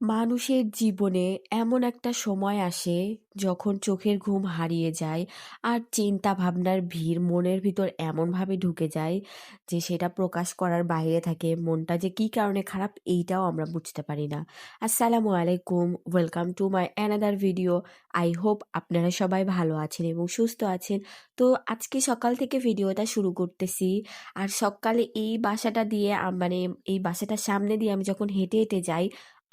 মানুষের জীবনে এমন একটা সময় আসে যখন চোখের ঘুম হারিয়ে যায় আর চিন্তা ভাবনার ভিড় মনের ভিতর এমনভাবে ঢুকে যায় যে সেটা প্রকাশ করার বাইরে থাকে। মনটা যে কী কারণে খারাপ এইটাও আমরা বুঝতে পারি না। আসসালামু আলাইকুম, welcome to my another video. I hope আপনারা সবাই ভালো আছেন এবং সুস্থ আছেন। তো আজকে সকাল থেকে ভিডিওটা শুরু করতেছি। আর সকালে এই বাসাটা দিয়ে মানে এই বাসাটার সামনে দিয়ে আমি যখন হেঁটে হেঁটে যাই,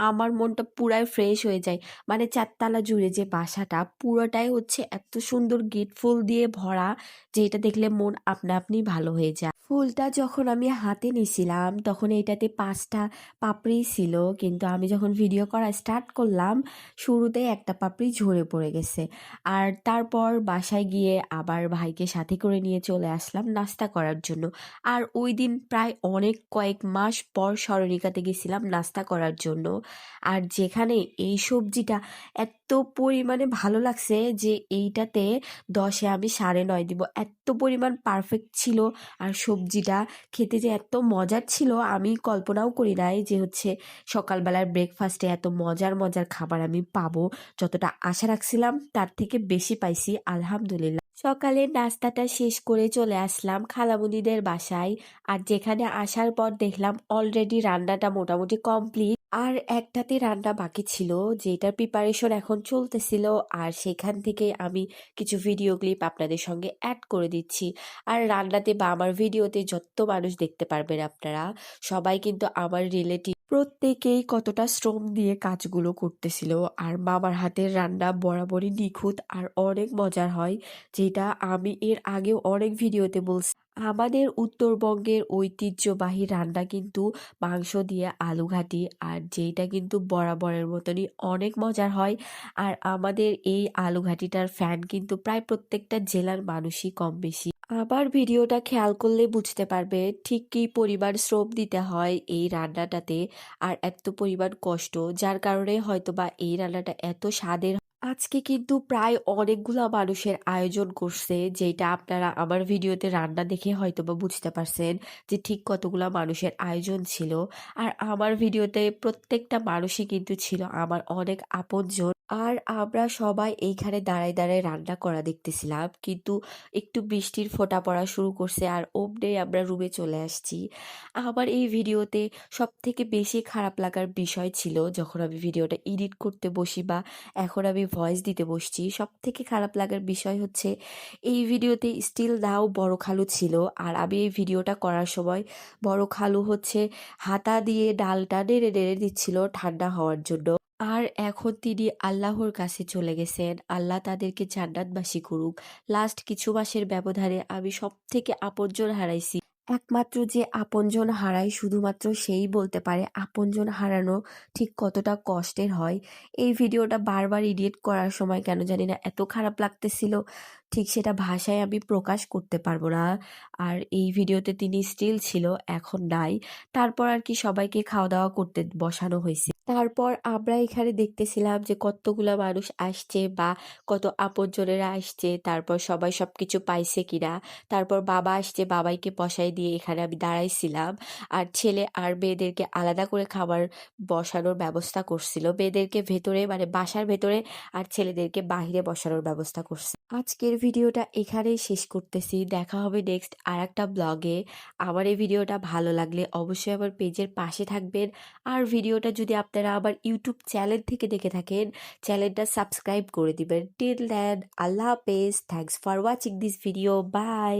আমার মনটা পুরাই ফ্রেশ হয়ে যায়। মানে ৪ তালা জুড়ে যে বাসাটা পুরোটাই হচ্ছে এত সুন্দর গেট ফুল দিয়ে ভরা যে এটা দেখলে মন আপনা আপনি ভালো হয়ে যায়। ফুলটা যখন আমি হাতে নিছিলাম তখন এটাতে ৫ টা পাপড়ি ছিল, কিন্তু আমি যখন ভিডিও করা স্টার্ট করলাম শুরুতেই একটা পাপড়ি ঝরে পড়ে গেছে। আর তারপর বাসায় গিয়ে আবার ভাইকে সাথে করে নিয়ে চলে আসলাম নাস্তা করার জন্য। আর ওইদিন প্রায় কয়েক মাস পর স্মরণিকাতে গেছিলাম নাস্তা করার জন্য। আর যেখানে এই সবজিটা এত পরিমাণে ভালো লাগছে যে এইটাতে ১০-এ আমি ৯.৫ দিব। এত পরিমাণ পারফেক্ট ছিল। আর সবজিটা খেতে যে এত মজার ছিল আমি কল্পনাও করি নাই যে হচ্ছে সকালবেলার ব্রেকফাস্টে এত মজার মজার খাবার আমি পাবো। যতটা আশা রাখছিলাম তার থেকে বেশি পাইছি, আলহামদুলিল্লাহ। সকালে নাস্তাটা শেষ করে চলে আসলাম খালামুনিদের বাসায়। আর যেখানে আসার পর দেখলাম অলরেডি রান্নাটা মোটামুটি কমপ্লিট। আর একটাতে রান্না বাকি ছিল যেটার প্রিপারেশন এখন চলতেছিল। আর সেখান থেকে আমি কিছু ভিডিও ক্লিপ আপনাদের সঙ্গে অ্যাড করে দিচ্ছি। আর রান্নাতে বা আমার ভিডিওতে যত মানুষ দেখতে পারবেন আপনারা সবাই কিন্তু আমার রিলেটিভ, প্রত্যেকেই কতটা শ্রম দিয়ে কাজগুলো করতেছিল। আর মামার হাতের রান্না বরাবরই নিখুঁত আর অনেক মজার হয়, যেটা আমি এর আগেও অনেক ভিডিওতে বলছি। আমাদের উত্তরবঙ্গের ঐতিহ্যবাহী রান্না কিন্তু মাংস দিয়ে আলু ঘাটি, আর যেইটা কিন্তু বরাবরের মতনই অনেক মজার হয়। আর আমাদের এই আলু ঘাটিটার ফ্যান কিন্তু প্রায় প্রত্যেকটা জেলার মানুষই কম বেশি। আবার ভিডিওটা খেয়াল করলে বুঝতে পারবে ঠিক কী পরিমাণ শ্রম দিতে হয় এই রান্নাটাতে আর এত পরিমাণ কষ্ট, যার কারণে হয়তোবা এই রান্নাটা এত স্বাদের। আজকে কিন্তু প্রায় অনেকগুলা মানুষের আয়োজন করছে, যেটা আপনারা আমার ভিডিওতে রান্না দেখে হয়তোবা বুঝতে পারছেন যে ঠিক কতগুলা মানুষের আয়োজন ছিল। আর আমার ভিডিওতে প্রত্যেকটা মানুষই কিন্তু ছিল আমার অনেক আপনজন। আর আমরা সবাই এইখানে দাঁড়ায় দাঁড়ায় রান্না করা দেখতেছিলাম, কিন্তু একটু বৃষ্টির ফোঁটা পড়া শুরু করছে আর অমনি আমরা রুমে চলে আসছি। আমার এই ভিডিওতে সবথেকে বেশি খারাপ লাগার বিষয় ছিল যখন আমি ভিডিওটা এডিট করতে বসি বা এখন আমি ভয়েস দিতে বসছি, সবথেকে খারাপ লাগার বিষয় হচ্ছে এই ভিডিওতে স্টিল নাও বড় খালু ছিল। আর আমি এই ভিডিওটা করার সময় বড় খালু হচ্ছে হাতা দিয়ে ডালটা নেড়ে নেড়ে দিচ্ছিল ঠান্ডা হওয়ার জন্য। আর এখন তিনি আল্লাহর কাছে চলে গেছেন, আল্লাহ তাদেরকে জান্নাতবাসী করুক। লাস্ট কিছু মাসের ব্যবধানে আমি সবথেকে আপনজন হারাইছি। একমাত্র যে আপনজন হারায় শুধুমাত্র সেই বলতে পারে আপনজন হারানো ঠিক কতটা কষ্টের হয়। এই ভিডিওটা বারবার এডিট করার সময় কেন জানি না এত খারাপ লাগতেছিল, ঠিক সেটা ভাষায় আমি প্রকাশ করতে পারবো না। আর এই ভিডিওতে তিনি স্টিল ছিল, এখন নাই। তারপর আর কি সবাইকে খাওয়া দাওয়া করতে বসানো হয়েছে। তারপর আমরা এখানে দেখতেছিলাম যে কতগুলা মানুষ আসছে বা কত আপনজনেরা আসছে, তারপর সবাই সবকিছু পাইছে কিনা। তারপর বাবা আসছে, বাবাইকে বসাই দিয়ে এখানে আমি দাঁড়াইছিলাম। আর ছেলে আর মেয়েদেরকে আলাদা করে খাবার বসানোর ব্যবস্থা করছিল, মেয়েদেরকে ভেতরে মানে বাসার ভেতরে আর ছেলেদেরকে বাহিরে বসানোর ব্যবস্থা করছে। আজকের ভিডিওটা এখানেই শেষ করতেছি, দেখা হবে নেক্সট আর একটা ব্লগে। আমার এই ভিডিওটা ভালো লাগলে অবশ্যই আমার পেজের পাশে থাকবেন। আর ভিডিওটা যদি আপনারা আবার ইউটিউব চ্যানেল থেকে দেখে থাকেন, চ্যানেলটা সাবস্ক্রাইব করে দিবেন। টিল দেন, আল্লাহ হাফেজ, thanks for watching this video, by.